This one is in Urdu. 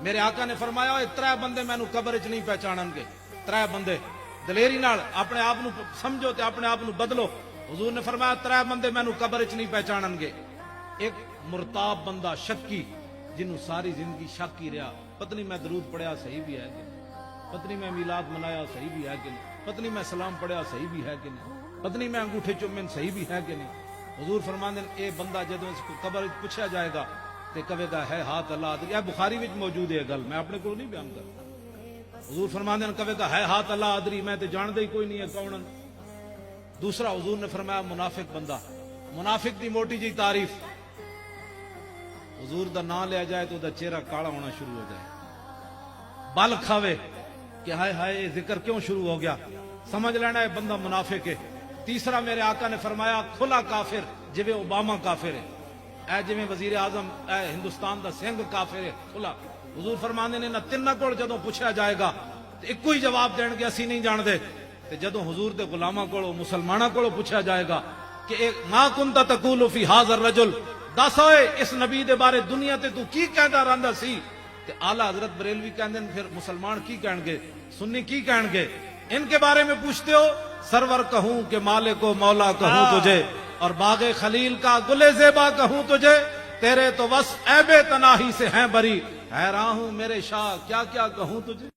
میرے آقا نے فرمایا ترے بندے مینوں قبر وچ نہیں پہچانن گے. ترے بندے دلیری نال اپنے آپ نو سمجھو تے اپنے آپ نو بدلو. حضور نے فرمایا ترے بندے مینوں قبر وچ نہیں پہچانن گے. ایک مرتاب بندہ شکی جنوں ساری زندگی شک ہی رہا, پتہ نہیں میں درود پڑھیا صحیح بھی ہے کہ نہیں, پتہ نہیں میں میلاد منایا صحیح بھی ہے کہ نہیں, پتہ نہیں میں سلام پڑھیا صحیح بھی ہے کہ نہیں, پتہ نہیں میں انگوٹھے چومن صحیح بھی ہے کہ نہیں. حضور فرماندے ہیں اے بندہ جدوں اس کو قبر وچ پوچھا جائے گا تے کہے گا ہے ہاتھ اللہ ادری. اے بخاری وچ موجود ہے گل, میں اپنے کو نہیں بیان کرتا. حضور فرماندے ہیں کہے گا ہے ہاتھ اللہ ادری, میں تے جاندا ہی کوئی نہیں ہے کون. دوسرا حضور نے فرمایا منافق بندہ, منافق دی موٹی جی تعریف, حضور دا نام لیا جائے تو دا چہرہ کالا ہونا شروع ہو جائے, بل کھاوے کہ ہائے ہائے ذکر کیوں شروع ہو گیا, سمجھ لینا ہے بندہ منافق ہے. تیسرا میرے آقا نے فرمایا کھلا کافر, جویں اوباما کافر ہے, اے جویں وزیر اعظم اے ہندوستان دا سنگھ کافر ہے کھلا. حضور فرماندے نے نہ تیناں کول جدوں پوچھا جائے گا تے ایکو ہی جواب دین گے اسی نہیں جاندے, تے جدوں حضور دے غلاماں کولوں مسلماناں کولوں پوچھا جائے گا کہ ما کنت تقول فی ھذا الرجل, دس ہوئے اس نبی دے بارے دنیا تے تو کی کہندا رہندا سی, تے اعلی حضرت بریلوی کہندے نے پھر مسلمان کی کہن گے, سنی کی کہن گے, ان کے بارے میں پوچھتے ہو سرور کہوں کہ مالک و مولا کہوں تجھے, اور باغ خلیل کا گل زیبا کہوں تجھے, تیرے تو وصف عیب تناہی سے ہیں بری, حیران ہوں میرے شاہ کیا کیا کہوں تجھے.